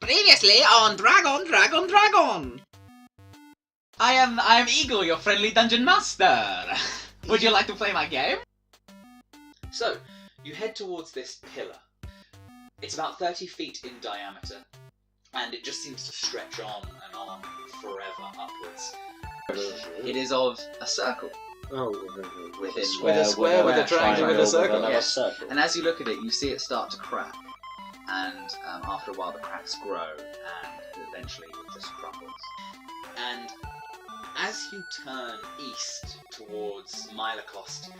Previously on Dragon. I am Igor, your friendly dungeon master. Would you like to play my game? So, you head towards this pillar. It's about 30 feet in diameter, and it just seems to stretch on and on forever upwards. It is of a circle. Oh, With a square with a triangle with a circle. Yes. And as you look at it, you see it start to crack. And after a while, the cracks grow, and eventually it just crumbles. And as you turn east towards Milacost,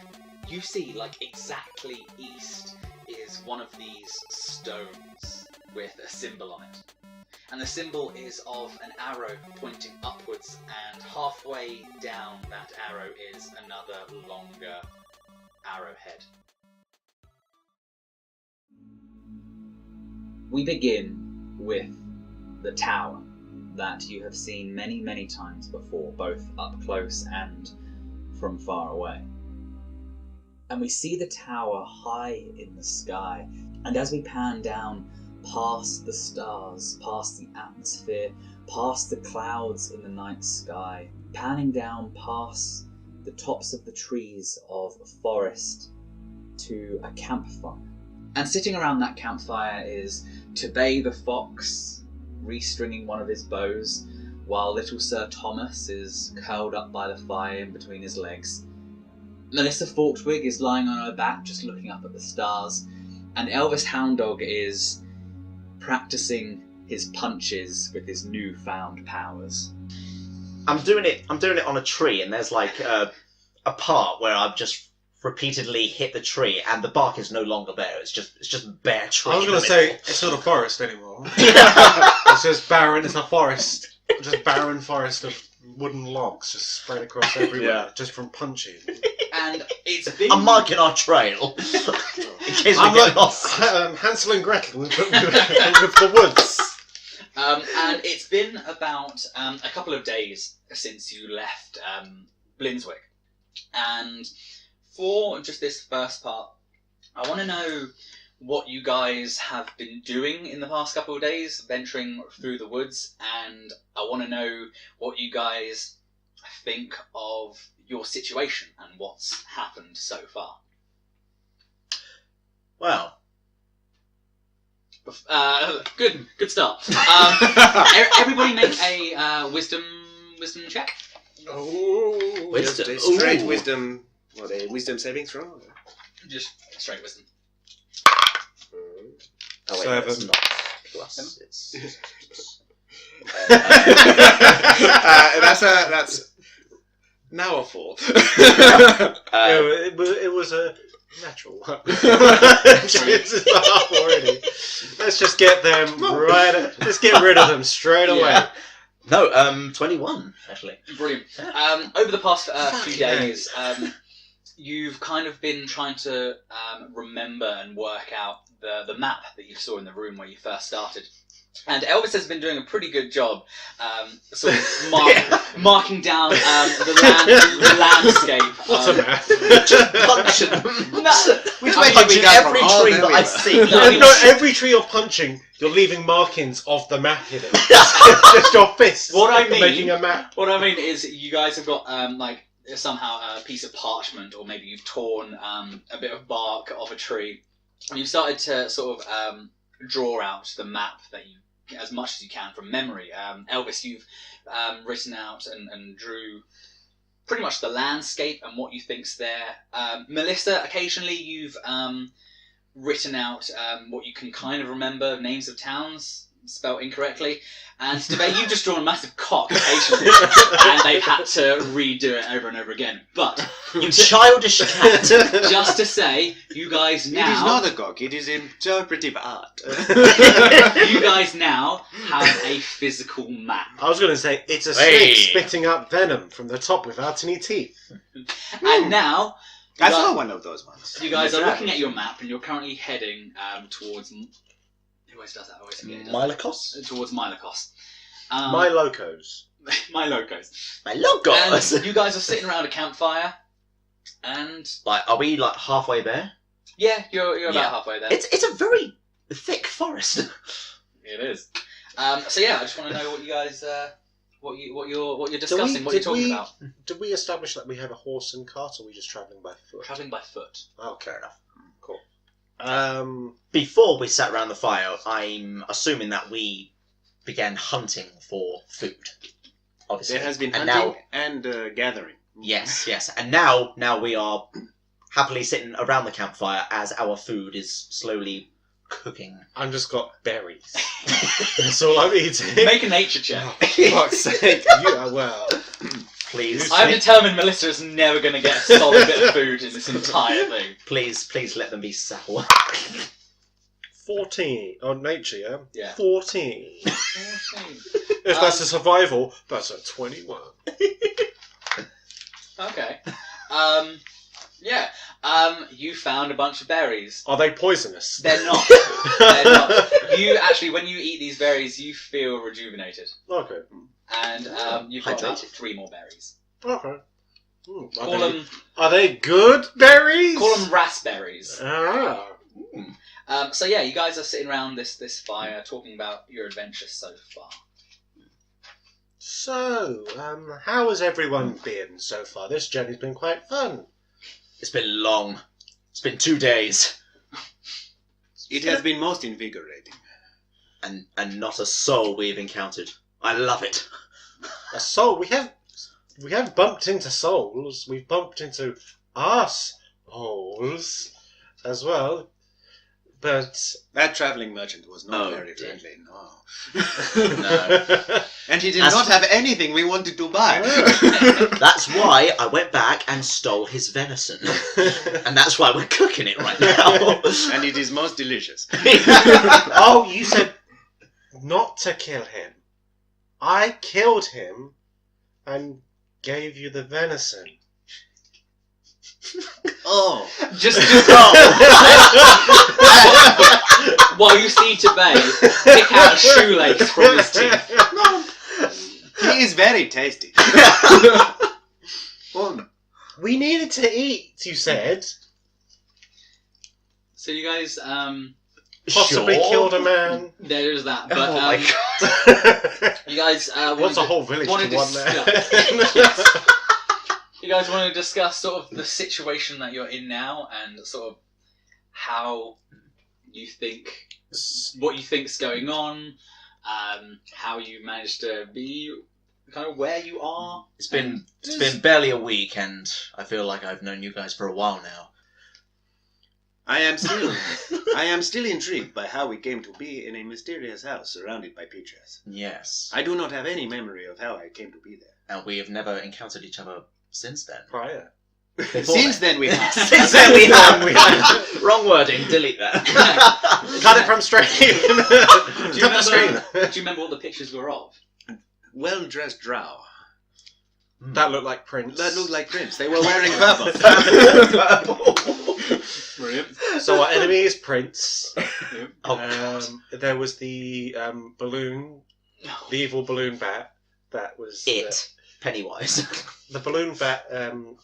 you see, like, exactly east is one of these stones with a symbol on it. And the symbol is of an arrow pointing upwards, and halfway down that arrow is another longer arrowhead. We begin with the tower that you have seen many, many times before, both up close and from far away. And we see the tower high in the sky, and as we pan down past the stars, past the atmosphere, past the clouds in the night sky, panning down past the tops of the trees of a forest to a campfire. And sitting around that campfire is T'BAE the fox, restringing one of his bows, while little Sir Thomas is curled up by the fire in between his legs. Melissa Fortwig is lying on her back, just looking up at the stars, and Elvis Hounddog is practicing his punches with his newfound powers. I'm doing it on a tree, and there's like a part where I've just repeatedly hit the tree, and the bark is no longer there. It's just bare tree. I was going to say it's not a forest anymore. It's just barren. It's a forest, just barren forest of wooden logs just spread across everywhere, just from punching. And it's been... I'm marking our trail in case we get lost. Hansel and Gretel with the woods. And it's been about a couple of days since you left Blinswick, and for just this first part, I want to know what you guys have been doing in the past couple of days, venturing through the woods, and I want to know what you guys think of your situation and what's happened so far. Well, good start. Everybody make a wisdom check. Oh, wisdom. Just a straight Ooh. wisdom. What, a wisdom saving throw? Just straight wisdom. Oh wait, 7. that's not plus. It's that's now a 4. It was a natural one. Jesus, already. Let's just get them right. Let's get rid of them straight away. Yeah. No, 21 actually. Brilliant. Over the past few days, you've kind of been trying to remember and work out the map that you saw in the room where you first started. And Elvis has been doing a pretty good job sort of marking down the landscape. What's a map? Just punching them. Which way did we go every tree that I see. Not every tree you're punching, you're leaving markings of the map in it. Just your fists. What I mean, making a map. What I mean is, you guys have got like somehow a piece of parchment, or maybe you've torn a bit of bark off a tree, and you've started to sort of draw out the map that you, as much as you can from memory. Elvis, you've written out and drew pretty much the landscape and what you think's there. Melissa, occasionally you've written out what you can kind of remember, names of towns spelled incorrectly. And T'BAE, you've just drawn a massive cock occasionally, and they've had to redo it over and over again. But You childish cat. just to say, you guys now... It is not a cock, it is interpretive art. You guys now have a physical map. I was going to say, it's a Hey. snake spitting out venom from the top without any teeth. And now... I saw one of those ones. You guys That's are right. looking at your map, and you're currently heading towards... Who always does that? I always forget. Milacos? Towards Milacos. My locos. My locos. My logos. And you guys are sitting around a campfire, and Like, are we like halfway there? yeah, you're about Yeah. halfway there. It's a very thick forest. It is. So yeah, I just want to know what you guys, what you're discussing, what you're talking about. Did we establish that we have a horse and cart, or are we just travelling by foot? Travelling by foot. Oh, fair enough. Cool. Before we sat around the fire, I'm assuming that we began hunting for food. Obviously, There has been and hunting now, and gathering. yes, and now we are happily sitting around the campfire as our food is slowly cooking. I've just got berries. That's all I'm eating. Make a nature check. Oh, for fuck's sake. Well. Please, I've determined Melissa is never going to get a solid bit of food in this entire thing. please let them be sour. 14 on nature, yeah? Yeah. 14. If that's a survival, that's a 21. Okay. Yeah. You found a bunch of berries. Are they poisonous? They're not. They're not. You actually, when you eat these berries, you feel rejuvenated. Okay. And you've got about Hydrated. 3 more berries. Okay. Call they good berries? them raspberries. Ah. So yeah, you guys are sitting around this fire talking about your adventures so far. So, how has everyone been so far? This journey's been quite fun. It's been long. It's been 2 days. It has been most invigorating. And not a soul we've encountered. I love it. A soul? We have bumped into souls. We've bumped into arseholes as well. But That travelling merchant was not Oh, very dear. friendly, no. No. And he did As- not have anything we wanted to buy. That's why I went back and stole his venison. And that's why we're cooking it right now. And it is most delicious. Oh, you said not to kill him. I killed him and gave you the venison. Oh. Just while you see T'BAE pick out a shoelace from his teeth. He is very tasty. Well, We needed to eat, you said. So you guys, Possibly Sure. killed a man. there's that. But Oh my god. you guys, What's a whole village wanted to one to man? you guys want to discuss sort of the situation that you're in now and sort of how you think, what you think's going on, how you managed to be kind of where you are. It's been barely a week, and I feel like I've known you guys for a while now. I am still intrigued by how we came to be in a mysterious house surrounded by peaches. Yes. I do not have any memory of how I came to be there. And we have never encountered each other since then. Prior. Since then we have. Since then we have. Wrong wording. Delete that. Cut it from stream. Do you, Cut the stream. remember, do you remember what the pictures were of? Well-dressed drow. That looked like Prince. That looked like Prince. They were wearing purple. Brilliant. So our enemy is Prince. Oh, God. There was the balloon, the evil balloon bat. That was It. Pennywise. the balloon bat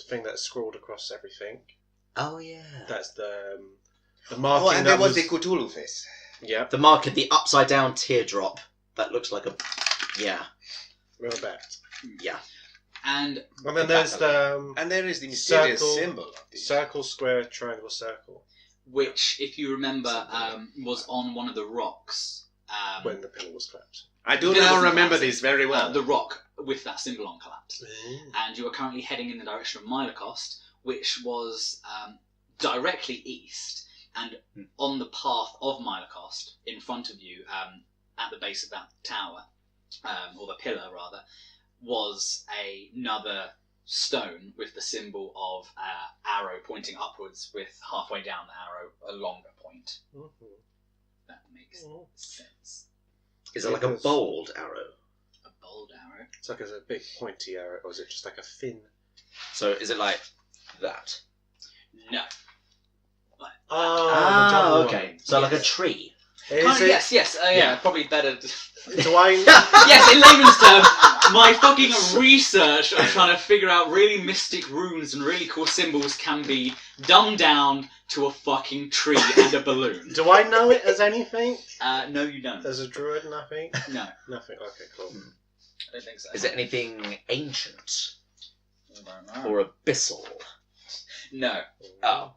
thing that's scrawled across everything. Oh, yeah. That's the marking. Oh, and there that was the Cthulhu face. Yep, The mark of the upside down teardrop. That looks like a... Yeah. real bat. Yeah. And And then there's the And there is the mysterious Circle. symbol of the... circle, square, triangle, circle. which, if you remember, was on one of the rocks. When the pillar was clapped. I do The now pillar remember was this very well. the rock with that symbol on collapsed. And you are currently heading in the direction of Mylocost, which was directly east. And on the path of Mylocost, in front of you, at the base of that tower, or the pillar rather, was another stone with the symbol of arrow pointing upwards, with halfway down the arrow a longer point. That makes sense. Is it like a bold arrow? A bold arrow. It's like a big pointy arrow, or is it just like a thin? So is it like that? No. Oh, the double okay. one. So like a Yes. tree. Yes. Yeah, probably better. Do I? Yes, in layman's terms, my fucking research of trying to figure out really mystic runes and really cool symbols can be dumbed down to a fucking tree and a balloon. Do I know it as anything? No, you don't. As a druid, nothing? No. Nothing. Okay, cool. I don't think so. Is it anything ancient I don't know. or abyssal? No. Oh.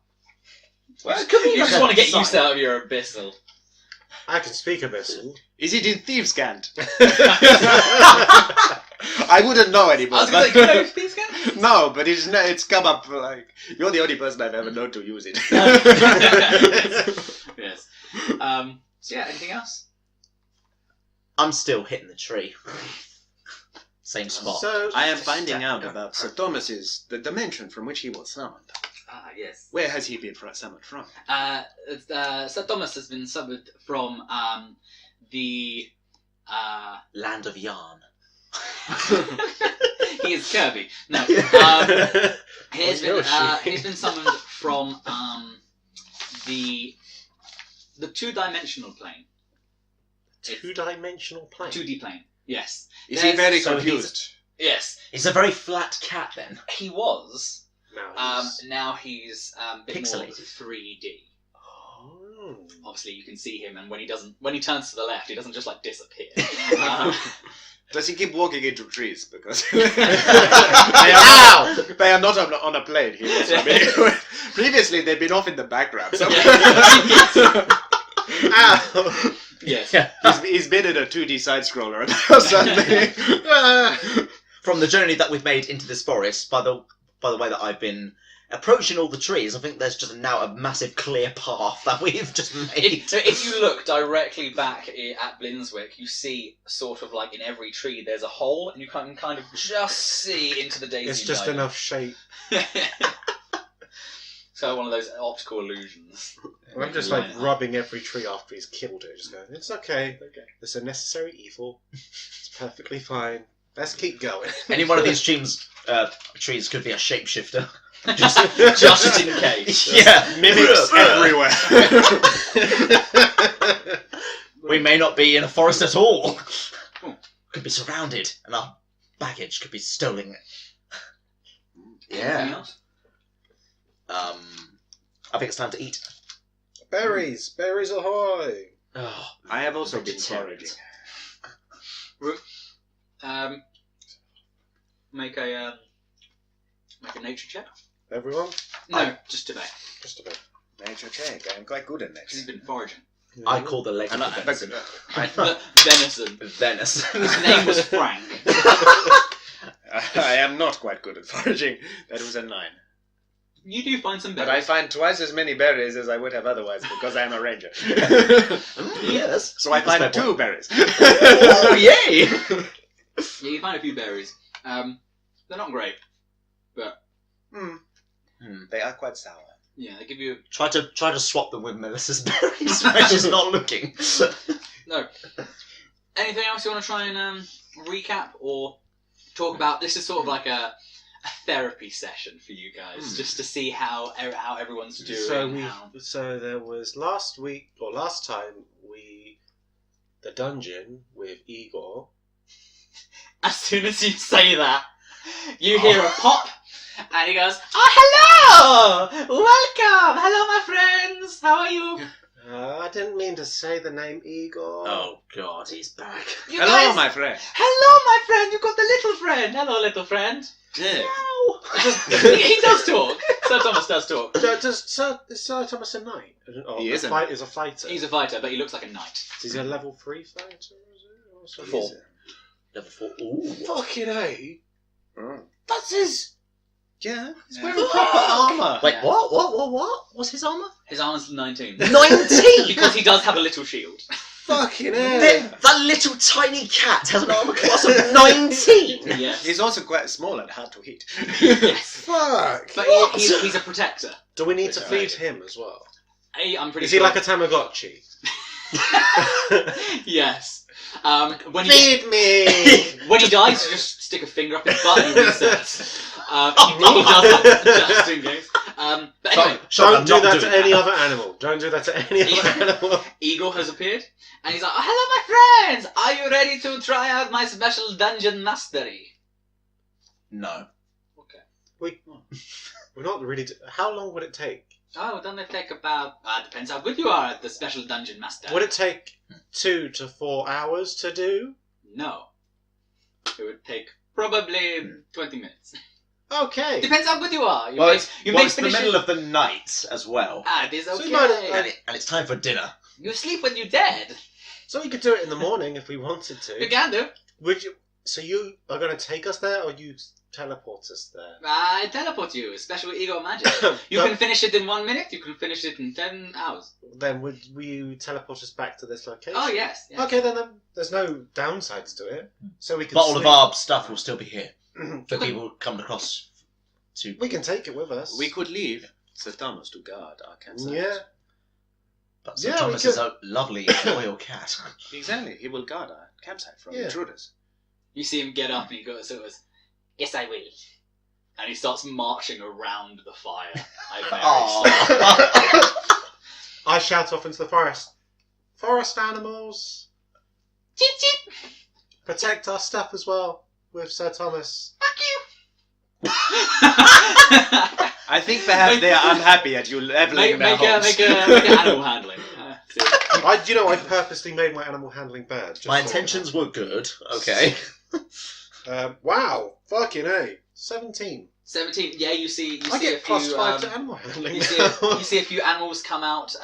Well, it could be You just want to get use out of your abyssal. I can speak abyssal. Is it in Thieves' Cant? I wouldn't know anymore. I was going to say, you know these guys? No, but it's come up like you're the only person I've ever known to use it. Yes. So yeah, anything else? I'm still hitting the tree. Same spot. So I am finding out about Sir Thomas's the dimension from which he was summoned. Ah, yes. Where has he been summoned from? Sir Thomas has been summoned from the Land of Yarn. he is Kirby. No. He's been summoned from the two-dimensional plane. two-dimensional plane. 2D plane. Yes. Is he very so confused? Yes. He's a very flat cat then. He was. Now Now he's a bit more Pixelated. 3D. Oh. Obviously, you can see him, and when he turns to the left, he doesn't just like disappear. Does he keep walking into trees? Because Ow! they are not on a plane. He was. I mean, previously, they've been off in the background. So Ow! Yes. Yeah. he's been in a 2D side scroller, and now suddenly. From the journey that we've made into this forest, by the way that I've been approaching all the trees, I think there's just now a massive clear path that we've just made. If you look directly back at Blinswick, you see sort of like in every tree there's a hole, and you can kind of just see into the daisy. It's just enough shape. So one of those optical illusions. I'm just like rubbing every tree after he's killed it. Just going, it's okay. It's a necessary evil. It's perfectly fine. Let's keep going. Any one of these trees could be a shapeshifter. just in case. Yeah, Mimics everywhere. We may not be in a forest at all. Could be surrounded, and our baggage could be stolen. Anything else? I think it's time to eat. Berries! Berries ahoy! Oh, I have also been Vegetarian. foraging. Make a nature check. Everyone? No, just today. Just a bit. Nature check. I'm quite good at Because he's this. been foraging. I call the leg And of venison. Venison. Venison. His name was Frank. I am not quite good at foraging. That was a 9. You do find some But berries. I find twice as many berries as I would have otherwise because I am a ranger. Yes. So I That's find fair 2 berries. Oh, yay! Yeah, you find a few berries. They're not great, but They are quite sour. yeah, they give you Try to swap them with Melissa's berries when she's not looking. no. Anything else you want to try and recap or talk about? This is sort of like a therapy session for you guys, just to see how everyone's doing. So there was last time the dungeon with Igor. As soon as you say that, you hear a pop, and he goes, "Oh, hello! Welcome! Hello, my friends! How are you?" I didn't mean to say the name Igor. Oh God, he's back. You Hello, guys- my friend. Hello, my friend! You've got the little friend! Hello, little friend! Yeah. Meow. He does talk. Sir Thomas does talk. Is Sir Thomas a knight? He is a Is a fighter. He's a fighter, but he looks like a knight. Is he a level 3 fighter? Or something? 4. Level 4. Ooh. Fucking A. Oh. That's his. Yeah. He's Yeah. wearing proper armour. Wait, Yeah. what? What's his armour? His armor's 19. 19! Because he does have a little shield. Fucking A. That little tiny cat has an armour class of 19! Yes. He's also quite small and hard to hit. Yes. Fuck. But he's a protector. Do we need to feed him as well? I'm pretty Is sure. he like a Tamagotchi? Yes. When he Feed me! when he dies, you just stick a finger up his butt and he resets. He does that just in case. But anyway, Don't do that to any other animal. Don't do that to any other animal. Igor has appeared, and he's like, "Oh, hello, my friends! Are you ready to try out my special dungeon mastery?" No. Okay. We're not really... How long would it take? Oh, don't they take about... depends how good you are at the special dungeon master. Would it take 2 to 4 hours to do? No. It would take probably 20 minutes. Okay. Depends how good you are. It's the middle of the night as well. It is So okay. you might And it's time for dinner. You sleep when you're dead. So we could do it in the morning if we wanted to. You can do. Would you? So you are going to take us there, or you teleport us there? I teleport you, especially with Igor magic. You can finish it in 1 minute, you can finish it in 10 hours. Then will you teleport us back to this location? Oh, yes. Okay, then there's no downsides to it. So we can. But all of sleep. our stuff will still be here. For people coming across to... We can take it with us. We could leave Sir Thomas to guard our campsite. Yeah. But Sir Yeah, Thomas we is a lovely, loyal cat. Exactly. He will guard our campsite from intruders. You see him get up and he goes, "Yes, I will." And he starts marching around the fire. I shout off into the forest. Forest animals, Chip, chip. protect our stuff as well with Sir Thomas. Fuck you. I think perhaps they are unhappy at you leveling their homes. Make a animal handling. I purposely made my animal handling bad. My intentions were good. Okay. Wow. Fucking A. 17. 17. Yeah, you see I a get few. +5 to animal handling. You see a few animals come out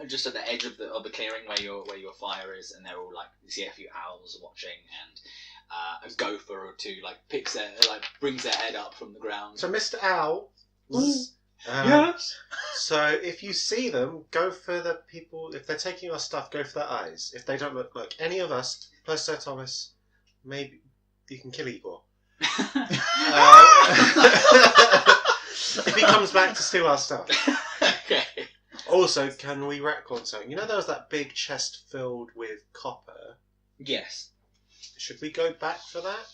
just at the edge of the clearing where your fire is, and they're all like. You see a few owls watching, and a gopher or two brings their head up from the ground. So Mr. Owl. Yes. So if you see them, go for the people. If they're taking our stuff, go for their eyes. If they don't look like any of us, plus Sir Thomas, maybe you can kill Igor. If he comes back to steal our stuff. Okay. Also, can we retcon something? You know there was that big chest filled with copper? Yes. Should we go back for that?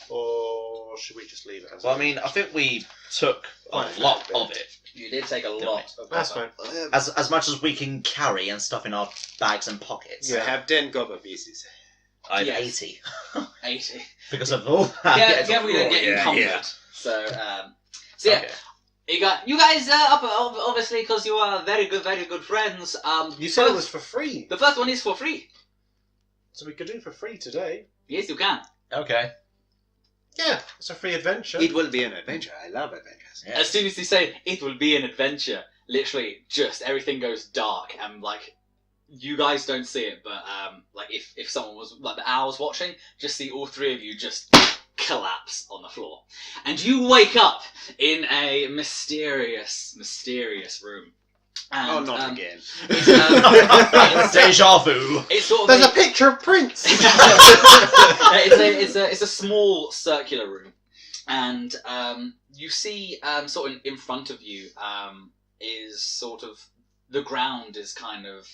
Or should we just leave it as Well, I mean, I think we took a lot of it. You did take a lot of That's copper. fine. As much as we can carry and stuff in our bags and pockets. I have 10 copper pieces. I have Yes. 80. 80. Because of all that. Yeah, we don't get encumbered. Yeah. So yeah. Okay. You guys obviously because you are very good friends. You said it was for free. The first one is for free. So we could do it for free today. Yes, you can. Okay. Yeah, it's a free adventure. It will be an adventure. I love adventures. Yeah. As soon as you say it will be an adventure, literally just everything goes dark and like you guys don't see it, but like if someone was like the owls watching, just see all three of you just collapse on the floor, and you wake up in a mysterious room. And, not again. It's, Deja vu. it's sort of There's a picture of Prince. it's a small circular room, and you see sort of in front of you is sort of the ground is kind of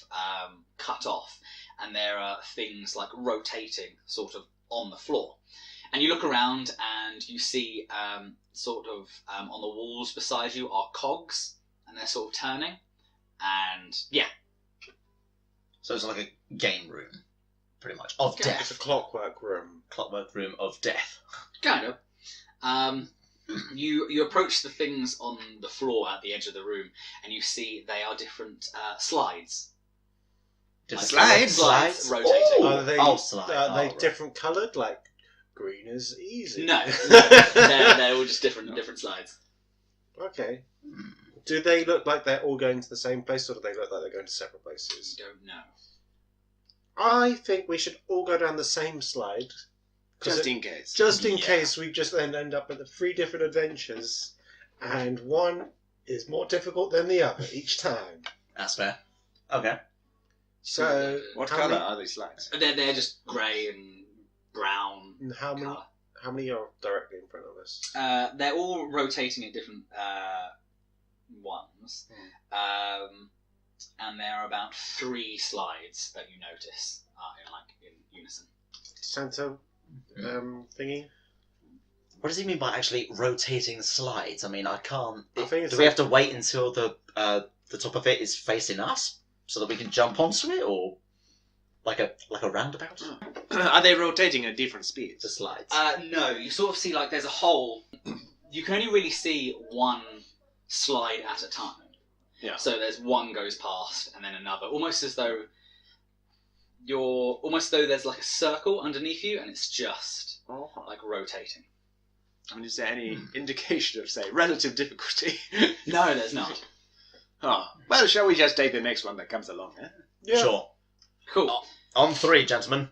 cut off, and there are things like rotating sort of on the floor, and you look around and you see sort of on the walls beside you are cogs, and they're sort of turning, and yeah. So it's like a game room, pretty much, of Yeah, It's a death. clockwork room. Clockwork room of death. Kind of. You approach the things on the floor at the edge of the room, and you see they are different slides. Slides? Rotating. Ooh. Are they, slide. are they right. different coloured? Like green is easy. No, they're all just different slides. Okay. Do they look like they're all going to the same place, or do they look like they're going to separate places? Don't know. I think we should all go down the same slide. Just in case. Just in Yeah. case we just then end up at the 3 different adventures, and one is more difficult than the other each time. That's fair. Okay. So, What how colour many- are these slides? They're just grey and brown How many? colour. How many are directly in front of us? They're all rotating at different ones, and there are about 3 slides that you notice are in unison. Santa thingy. What does he mean by actually rotating slides? I mean, I can't. I think it's Do we have to wait until the top of it is facing us so that we can jump onto it, or like a roundabout? Are they rotating at different speeds? The slides. No, you sort of see like there's a hole. You can only really see one slide at a time. Yeah. So there's one goes past and then another, almost as though there's like a circle underneath you and it's just like rotating. I mean, is there any indication of, say, relative difficulty? No, there's not. Oh, well, shall we just take the next one that comes along, eh? Yeah. Sure. Cool. On 3, gentlemen.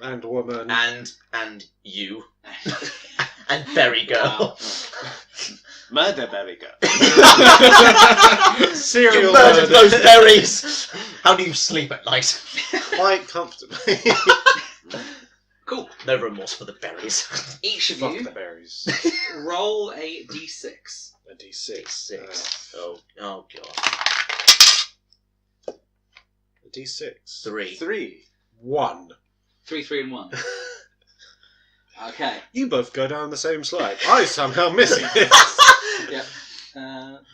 And woman. And you. And Berry Girl. Wow. Murder Berry Girl. Serial You murdered murder. those berries! How do you sleep at night? Quite comfortably. Cool. No remorse for the berries. Each of Fuck you the berries. roll a d6. A D6. 6. Oh god. A D6. 3. 3. 1. 3, 3, and 1. Okay. You both go down the same slide. I somehow missing it. Yep.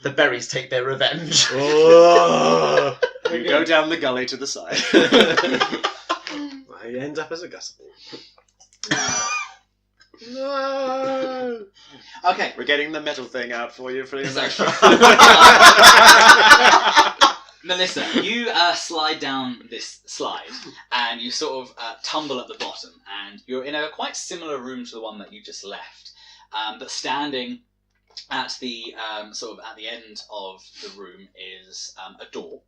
The berries take their revenge. Oh. You go down the gully to the side. I end up as a gusset. No. Okay. We're getting the metal thing out for you for your next So- Melissa, you slide down this slide and you sort of tumble at the bottom, and you're in a quite similar room to the one that you just left, but standing at the sort of at the end of the room is a door,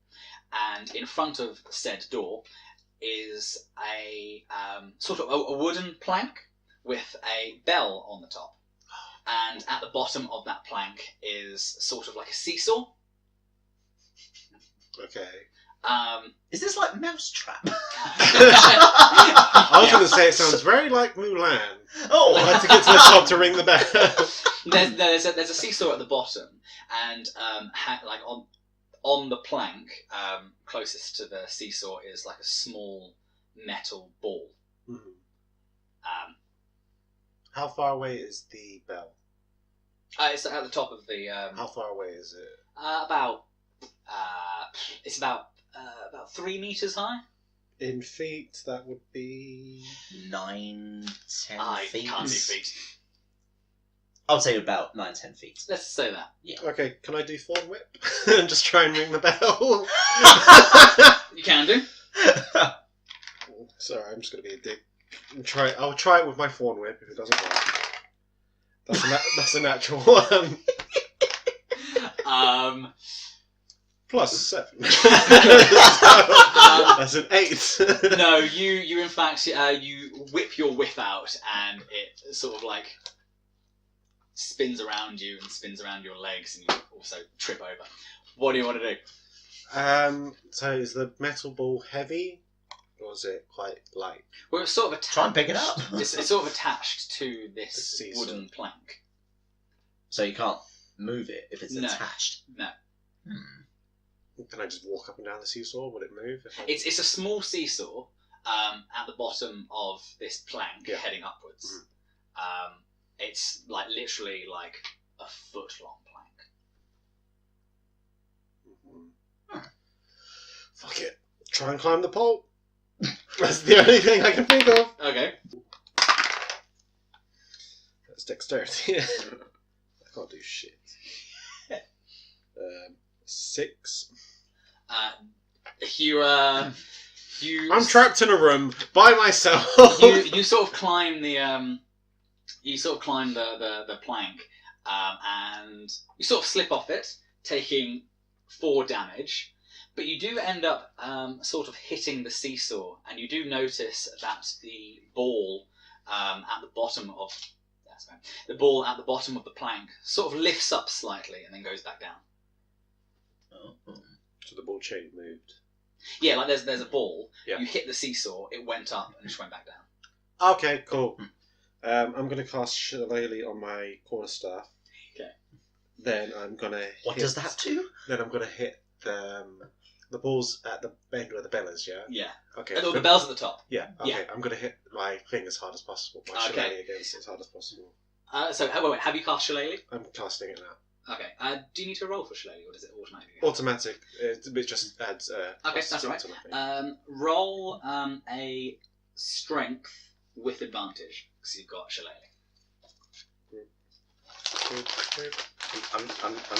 and in front of said door is a sort of a wooden plank with a bell on the top, and at the bottom of that plank is sort of like a seesaw. Okay. Is this like Mousetrap? I was going to say it sounds very like Mulan. Oh! I had to get to the top to ring the bell. There's a seesaw at the bottom, and like on the plank closest to the seesaw is like a small metal ball. Mhm. How far away is the bell? It's at the top of the. How far away is it? It's about 3 meters high. In feet, that would be... 9, 10 I feet. can't do feet. I would say about 9, 10 feet. Let's say that. Okay, can I do Thorn Whip? And just try and ring the bell? You can do. Sorry, I'm just going to be a dick. I'll try it with my Thorn Whip if it doesn't work. That's a natural one. +7. That's an 8. No, you in fact you whip your whip out, and it sort of like spins around you and spins around your legs, and you also trip over. What do you want to do? So is the metal ball heavy, or is it quite light? Well, it's sort of attached. Try and pick it up. It's sort of attached to The this seesaw. wooden plank. So you can't move it if it's No. attached. No. Can I just walk up and down the seesaw? Would it move? If I... It's a small seesaw at the bottom of this plank, Yeah. heading upwards. It's like literally like a foot long plank. Fuck it. Try and climb the pole. That's the only thing I can think of. Okay. That's dexterity. I can't do shit. 6. You I'm trapped in a room by myself. you sort of climb the the plank, and you sort of slip off it, taking 4 damage. But you do end up sort of hitting the seesaw, and you do notice that the ball at the bottom of the plank sort of lifts up slightly and then goes back down. So the ball chain moved. Yeah, like there's a ball. Yeah. You hit the seesaw, it went up and just went back down. Okay, cool. I'm going to cast Shillelagh on my quarterstaff. Okay. Then I'm going to. What does that do? Then I'm going to hit the balls at the bend where the bell is. Yeah. Yeah. Okay. Oh, the bell's at the top. Yeah. Okay. Yeah. I'm going to hit my thing as hard as possible. My Okay. Shillelagh against it as hard as possible. Wait, have you cast Shillelagh? I'm casting it now. Okay. Do you need to roll for Shillelagh, or does it automatically go? Automatic. It just adds. Okay, that's all right. Roll a strength with advantage, because you've got Shillelagh. I'm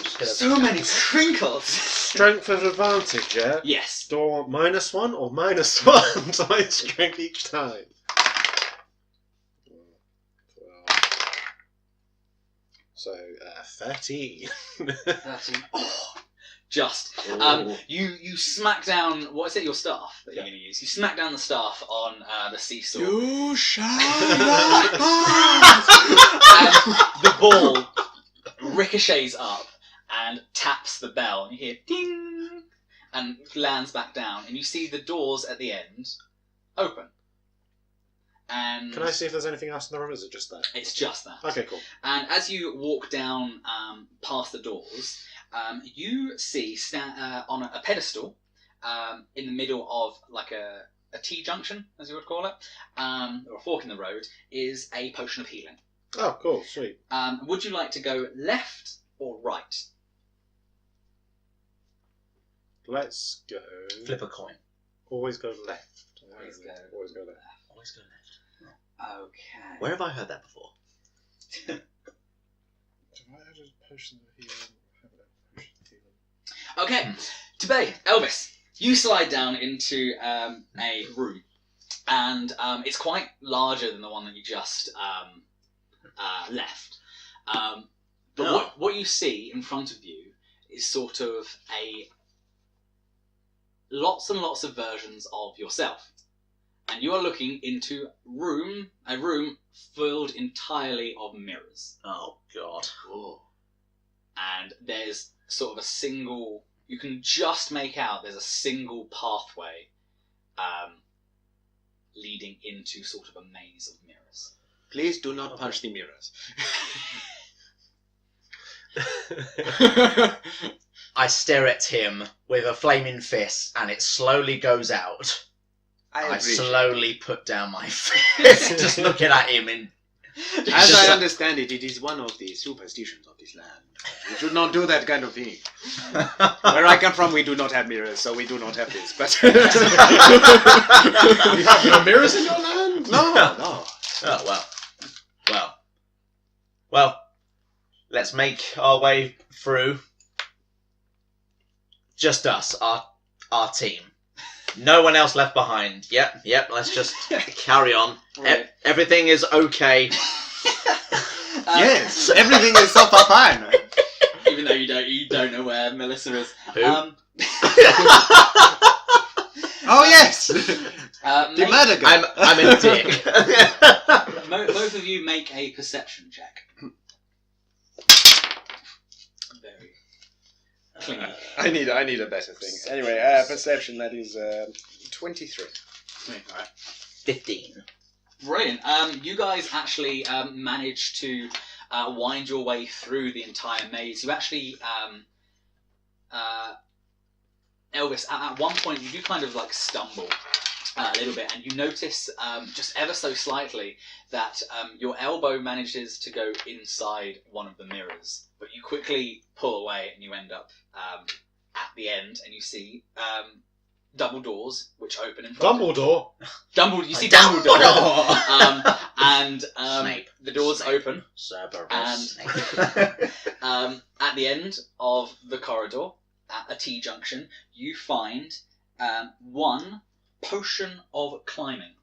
just gonna. So many crinkles! Strength with advantage, yeah? Yes. Do I want -1 or -1 to my strength each time? 12. So, 13. 13. Oh, just. You smack down. What is it? Your staff that you're going to use. You smack down the staff on the seesaw. You shall And the ball ricochets up and taps the bell, and you hear ding, and lands back down, and you see the doors at the end open. And Can I see if there's anything else in the room? Or is it just that? it's just that. Okay, cool. And as you walk down past the doors, you see on a pedestal in the middle of like a T-junction, as you would call it, or a fork in the road, is a potion of healing. Oh, cool, sweet. Would you like to go left or right? Let's go. Flip a coin. Always go left. Always go left. Always go left. Okay. Where have I heard that before? Have I had a potion of healing? I haven't had a potion of healing. Okay, T'BAE, Elvis, you slide down into a room, and it's quite larger than the one that you just left. But what you see in front of you is sort of lots and lots of versions of yourself. And you are looking into a room filled entirely of mirrors. Oh, God. Ooh. And there's sort of a single, you can just make out there's a single pathway leading into sort of a maze of mirrors. Please do not punch the mirrors. I stare at him with a flaming fist, and it slowly goes out. I slowly put down my fist, just looking at him. As I understand it, it is one of the superstitions of this land. You should not do that kind of thing. Where I come from, we do not have mirrors, so we do not have this. But You have no mirrors in your land? no. Oh, well. Let's make our way through. Just us, our team. No one else left behind. Yep, let's just carry on. Right. Everything is okay. Yes, everything is so fine. Even though you don't know where Melissa is. Who? Oh yes, the murder guy. I'm a dick. Both of you make a perception check. Very clingy. I need a better thing. Anyway, perception, that is 23. Alright. 15. Brilliant. You guys actually managed to wind your way through the entire maze. You actually, Elvis, at one point you do kind of like stumble a little bit, and you notice just ever so slightly that your elbow manages to go inside one of the mirrors, but you quickly pull away and you end up at the end, and you see double doors which open in front of you. Dumbledore? You see Dumbledore! And Snape. the doors Snape. open, Cerberus and Snape. at the end of the corridor, at a T-junction, you find one potion of climbing.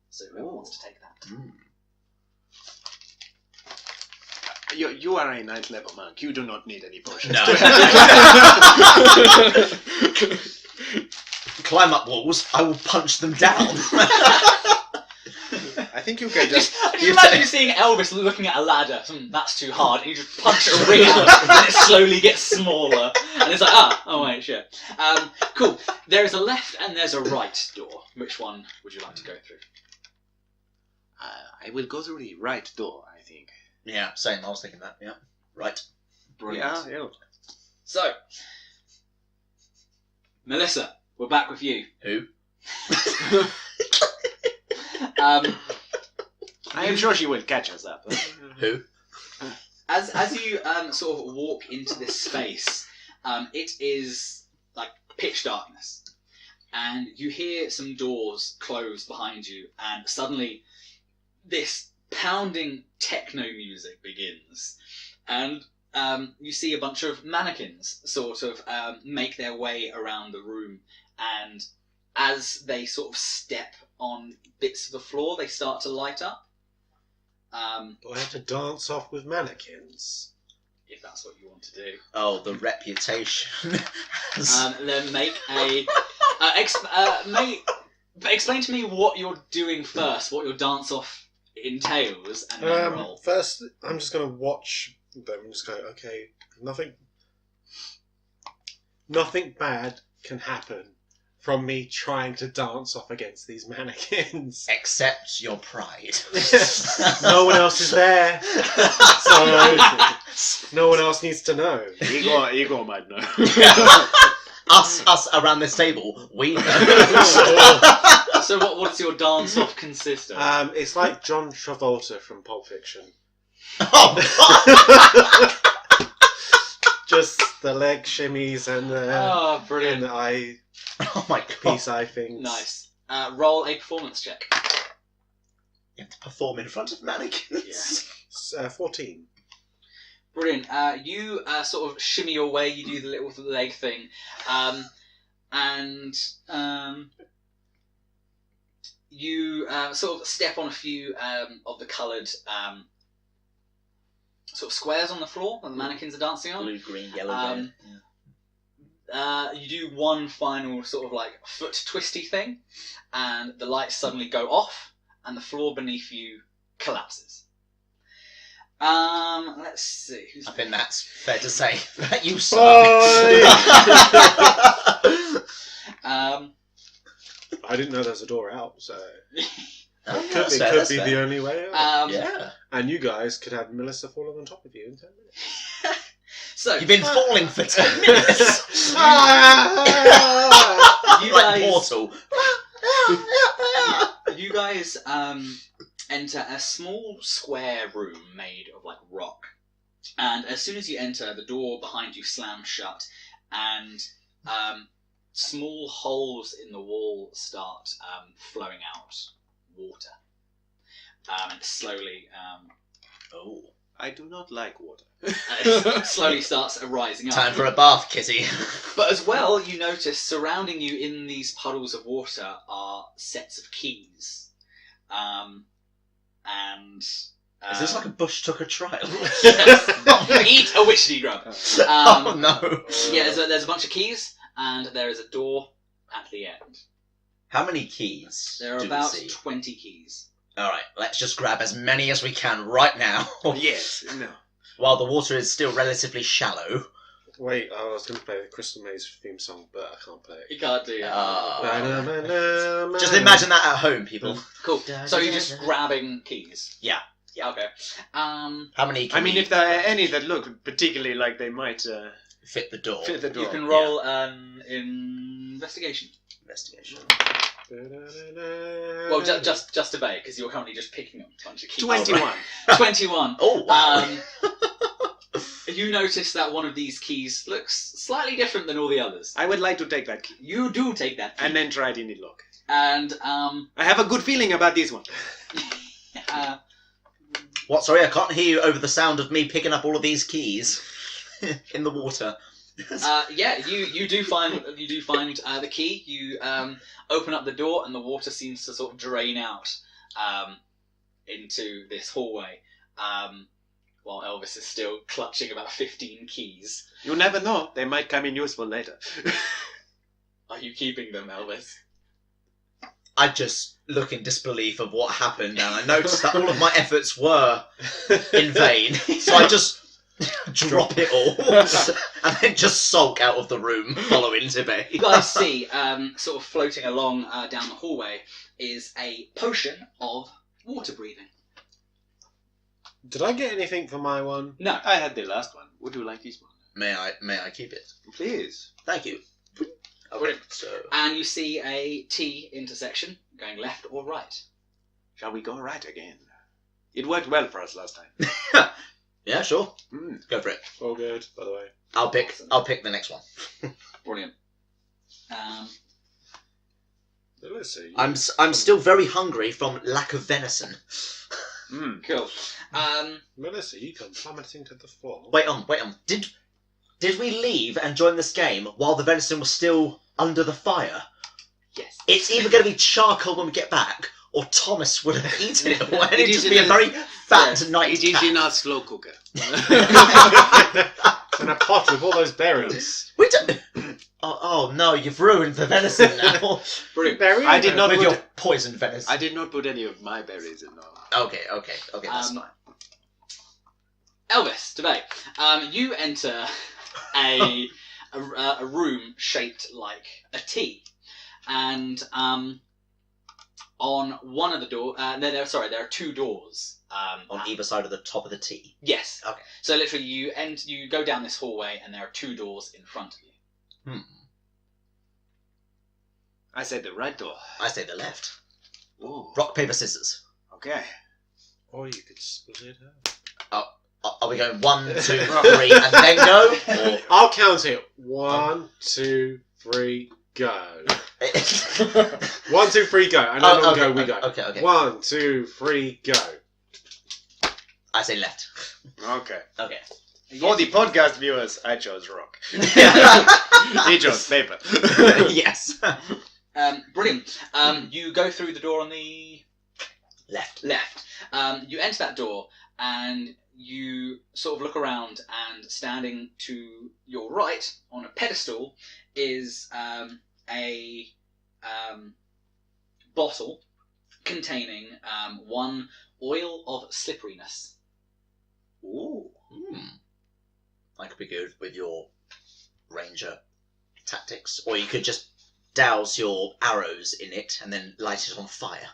So whoever wants to take that. You are a 9th level monk. You do not need any potions. No. Climb up walls, I will punch them down. I think you can just... Can you imagine seeing Elvis looking at a ladder? That's too hard. And you just punch a ring out, and it slowly gets smaller. And it's like, oh wait, shit. Cool. There is a left and there's a right door. Which one would you like to go through? I will go through the right door, I think. Yeah, same. I was thinking that. Yeah, right. Brilliant. Yeah. So, Melissa, we're back with you. Who? I am sure she will catch us up. Who? As you sort of walk into this space, it is like pitch darkness, and you hear some doors close behind you, and suddenly this pounding techno music begins, and you see a bunch of mannequins sort of make their way around the room, and as they sort of step on bits of the floor, they start to light up. Do I have to dance off with mannequins? If that's what you want to do. Oh, the reputation. Then make a... explain to me what you're doing first, what your dance-off entails, and then roll. First, I'm just going to watch them and just go, okay, nothing bad can happen from me trying to dance off against these mannequins. Except your pride. No one else is there, so no one else needs to know. Igor might know. Us around this table, we know. So what's your dance-off consist of? It's like John Travolta from Pulp Fiction. Just the leg shimmies and the brilliant. and the eye Oh my god. peace eye things. Nice. Roll a performance check. You have to perform in front of mannequins. 14. Brilliant. You sort of shimmy your way, you do the little leg thing, and you sort of step on a few of the coloured sort of squares on the floor that the mannequins are dancing on. Blue, green, yellow, red. You do one final sort of like foot twisty thing, and the lights suddenly go off, and the floor beneath you collapses. Let's see. I think that's fair to say that you suck. I didn't know there was a door out, so It it could be the only way out. yeah. And you guys could have Melissa falling on top of you in 10 minutes. So You've been falling for 10 minutes. you Like guys, Portal. you guys enter a small square room made of like rock, and as soon as you enter, the door behind you slams shut, and small holes in the wall start flowing out water, and slowly I do not like water. it slowly starts rising up. Time for a bath, kitty. But as well, you notice surrounding you in these puddles of water are sets of keys. Is this like a bush took a trial? Eat a witchy grub. Oh no. Yeah, there's a bunch of keys, and there is a door at the end. How many keys? There are do about we see? 20 keys. Alright, let's just grab as many as we can right now. Yes. No. While the water is still relatively shallow. Wait, I was going to play the Crystal Maze theme song, but I can't play it. You can't do that. Just imagine that at home, people. Cool. So you're just grabbing keys? Yeah. Okay. How many can I mean, we if there are any that look particularly like they might fit the door? fit the door. You can roll an investigation. Investigation. Well, just obey, because you're currently just picking up a bunch of keys. 21. 21. Oh, wow. You notice that one of these keys looks slightly different than all the others. I would like to take that key. You do take that key. And then try it in the lock. And, I have a good feeling about this one. What? Sorry, I can't hear you over the sound of me picking up all of these keys in the water. yeah, you do find the key. You open up the door, and the water seems to sort of drain out into this hallway. While Elvis is still clutching about 15 keys. You never know. They might come in useful later. Are you keeping them, Elvis? I just look in disbelief of what happened, and I noticed that all of my efforts were in vain. So I just drop it all and then just sulk out of the room, following T'BAE. You guys see, sort of floating along down the hallway, is a potion of water breathing. Did I get anything for my one? No. I had the last one. Would you like this one? May I keep it? Please. Thank you. Brilliant. So And you see a T intersection going left or right. Shall we go right again? It worked well for us last time. Yeah, sure. Mm. Go for it. All good, by the way. I'll pick the next one. Brilliant. Let's see. I'm still very hungry from lack of venison. Cool. Melissa, you come plummeting to the floor. Wait on. Did we leave and join this game while the venison was still under the fire? Yes. It's either going to be charcoal when we get back, or Thomas would have eaten it all, and It it'd is just be a in very fat night It is cat. in our slow cooker. In a pot with all those berries. We don't... Oh no, you've ruined the venison now. Brilliant. Berries? I did not With put. your poisoned venison. I did not put any of my berries in. No. Okay, that's fine. Elvis, T'BAE, you enter a room shaped like a T, and on one of the doors, there are two doors. On either side of the top of the T. Yes. Okay. So literally, you go down this hallway, and there are two doors in front of you. I said the right door. I say the left. Ooh. Rock, paper, scissors. Okay. Or you could split it up. Are we going 1, 2, 3, and then go? Or... I'll count it. 1, 2, 3, go. 1, 2, 3, go. And then we'll go, we go. Okay. 1, 2, 3, go. I say left. Okay. Okay. For the podcast viewers, I chose rock. He chose paper. Yes. Brilliant. You go through the door on the Left. You enter that door, and you sort of look around, and standing to your right on a pedestal is a bottle containing 1 oil of slipperiness. Ooh. That could be good with your ranger tactics. Or you could just douse your arrows in it and then light it on fire.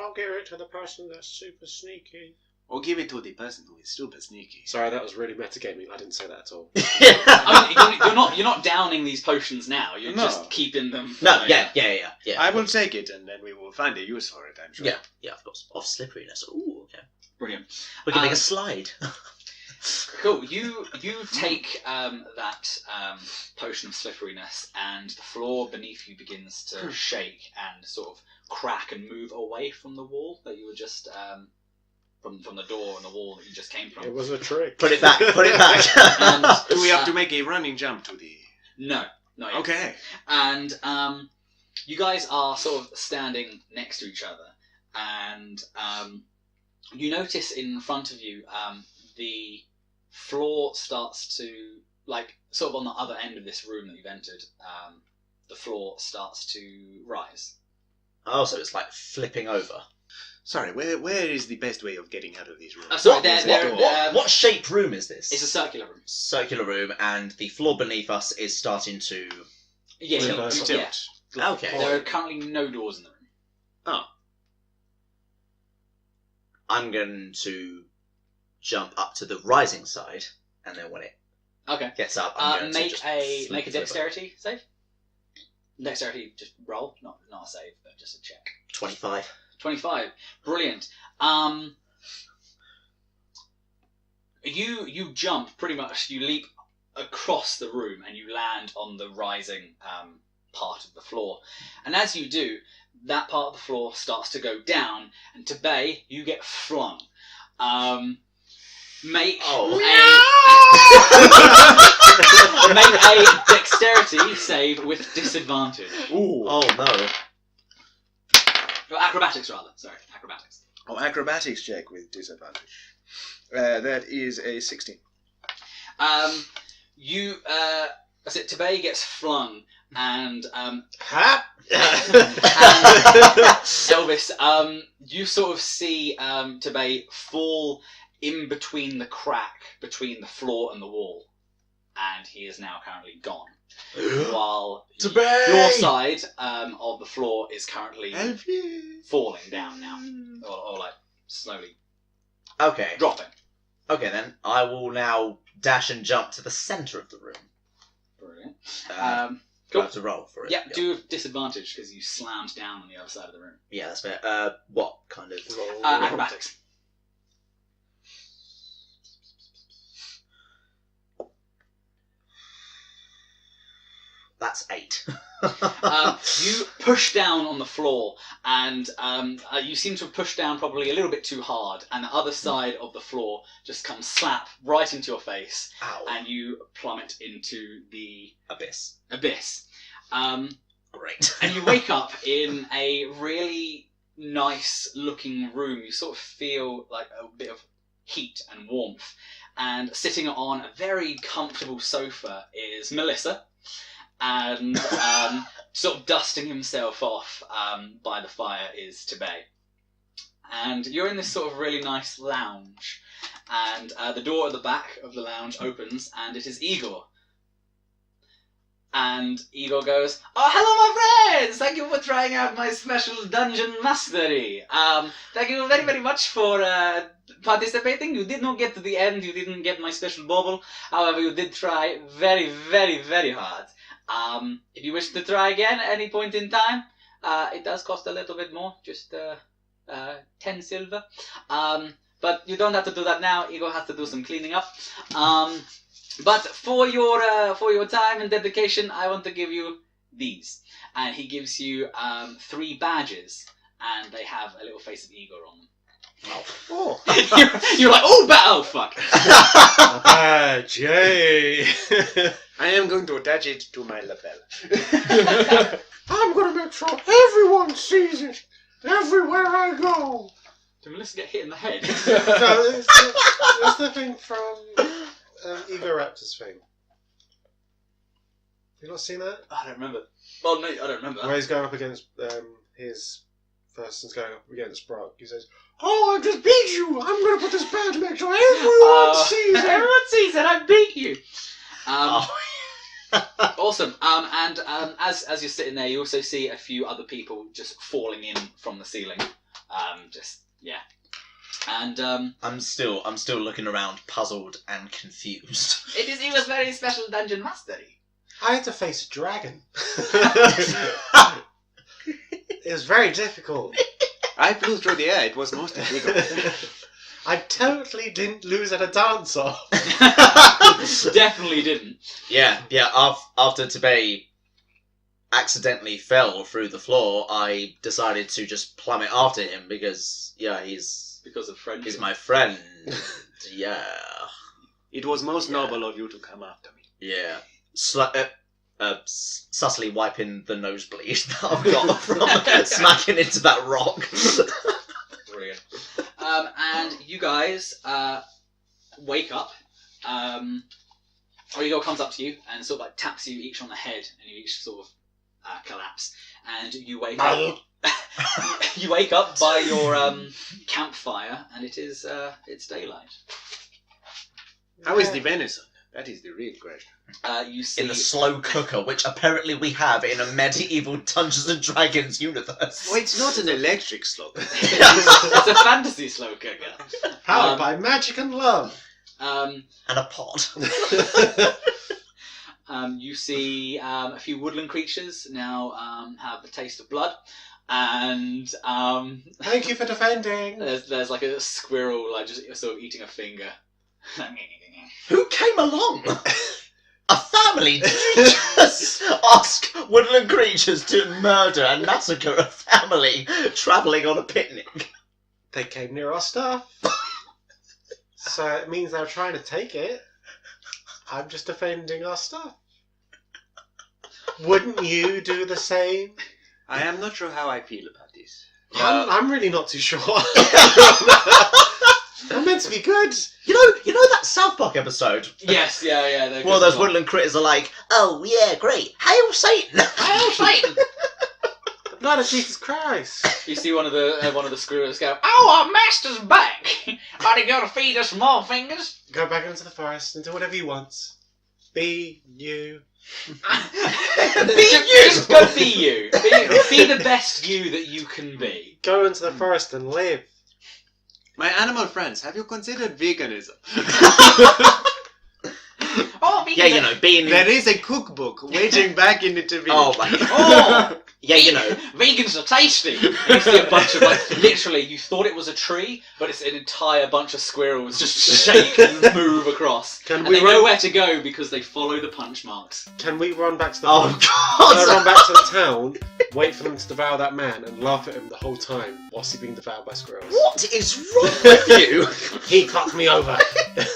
I'll give it to the person that's super sneaky. Or give it to the person who is super sneaky. Sorry, that was really metagaming. I didn't say that at all. I mean, you're not downing these potions now. You're No. just keeping them. No, yeah. I will take it, and then we will find a use for it, I'm sure. Yeah, of course. Of slipperiness. Ooh, okay. Brilliant. We can make a slide. Cool. You take that potion of slipperiness, and the floor beneath you begins to shake and sort of crack and move away from the wall that you were just from the door and the wall that you just came from. It was a trick. Put it back. And, Do we have to make a running jump to the... No, not yet. Okay. And you guys are sort of standing next to each other, and you notice in front of you the floor starts to, like, sort of on the other end of this room that you've entered, the floor starts to rise. Oh, so it's like flipping over. Sorry, where is the best way of getting out of these rooms? Sorry, What shaped room is this? It's a circular room. Circular room, and the floor beneath us is starting to... Yeah, Reverse. yeah. Okay. There are currently no doors in the room. Oh. I'm going to jump up to the rising side, and then when it Okay. gets up, I'm going to Make just a flip it over. dexterity save. Dexterity, just roll, not a save, but just a check. 25. 25. Brilliant. You jump pretty much. You leap across the room and you land on the rising part of the floor. And as you do, that part of the floor starts to go down, and T'BAE, you get flung. Make a dexterity save with disadvantage. Ooh. Oh no. Or acrobatics, rather. Sorry, acrobatics. Oh, acrobatics check with disadvantage. That is a 16. T'BAE gets flung, and Elvis, you sort of see T'BAE fall in between the crack between the floor and the wall, and he is now currently gone. While T'BAE! your side of the floor is currently Elvis! falling down now, or like slowly Okay. dropping. Okay then. I will now dash and jump to the centre of the room. Brilliant. Do I Cool. have to roll for it? Yeah, do with disadvantage because you slammed down on the other side of the room. Yeah, that's fair. What kind of roll? Acrobatics. That's 8. You push down on the floor, and you seem to have pushed down probably a little bit too hard, and the other side of the floor just comes slap right into your face, Ow. and you plummet into the Abyss. abyss. Great. And you wake up in a really nice looking room. You sort of feel like a bit of heat and warmth. And sitting on a very comfortable sofa is Melissa. And sort of dusting himself off by the fire is T'BAE. And you're in this sort of really nice lounge. And the door at the back of the lounge opens, and it is Igor. And Igor goes, "Oh, hello, my friends! Thank you for trying out my special dungeon mastery. Thank you very, very much for participating. You did not get to the end. You didn't get my special bauble. However, you did try very, very, very hard. If you wish to try again at any point in time, it does cost a little bit more, just 10 silver. But you don't have to do that now. Igor has to do some cleaning up. But for your time and dedication, I want to give you these." And he gives you 3 badges, and they have a little face of Igor on them. Oh. You're like, oh fuck. A badge, yay! I am going to attach it to my lapel. I'm gonna make sure everyone sees it everywhere I go. Did Melissa get hit in the head? No, that's the thing from Igor Raptor's thing. You not seen that? I don't remember. Well, no, I don't remember. Where he's going up against his person's going up against Brock. He says, "Oh, I just beat you! I'm gonna put this badge to make sure everyone sees it." Everyone sees it. I beat you. Awesome. And as you're sitting there, you also see a few other people just falling in from the ceiling. And I'm still looking around, puzzled and confused. it was very special dungeon mastery. I had to face a dragon. It was very difficult. I flew through the air. It was most illegal. I totally didn't lose at a dance-off. Definitely didn't. Yeah. After T'BAE accidentally fell through the floor, I decided to just plummet after him because, Because of friendship. he's my friend. Yeah. It was most noble of you to come after me. Yeah. Subtly wiping the nosebleed that I've got from smacking into that rock. Brilliant. And you guys wake up. Igor comes up to you and sort of like taps you each on the head, and you each sort of collapse. And you wake up. You wake up by your campfire, and it's daylight. How is the venison? That is the real question. You see In the slow cooker, which apparently we have in a medieval Dungeons and Dragons universe. Oh, it's not an electric slow. it's a fantasy slow cooker. Powered by magic and love. And a pot. You see a few woodland creatures now have the taste of blood, and Thank you for defending. there's like a squirrel like just sort of eating a finger. Who came along? A family? Did you just ask woodland creatures to murder and massacre a family travelling on a picnic? They came near our stuff. So it means they're trying to take it. I'm just defending our stuff. Wouldn't you do the same? I am not sure how I feel about this. I'm really not too sure. I'm meant to be good. You know that South Park episode? Yes, yeah. Well, those woodland critters are like, "Oh yeah, great! Hail Satan! Hail Satan!" The blood of Jesus Christ. You see one of the squirrels go, "Oh, our master's back! Are you gonna feed us more fingers?" Go back into the forest and do whatever you want. Be you. Just go be you. Be the best you that you can be. Go into the forest and live. My animal friends, have you considered veganism? Oh, Yeah, being... There is a cookbook waiting back in the TV. Oh my god. Oh, Yeah, you know. Vegans are tasty! And you see a bunch of, like, literally, you thought it was a tree, but it's an entire bunch of squirrels just shake and move across. Can And we they know run? where to go because they follow the punch marks. Can we run back to the? Oh Can I God! run back to the town, wait for them to devour that man, and laugh at him the whole time whilst he's being devoured by squirrels? What is wrong with you? He fucked me over.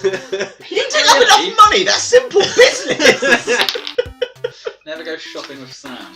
You didn't have enough money. That's simple business. Never go shopping with Sam.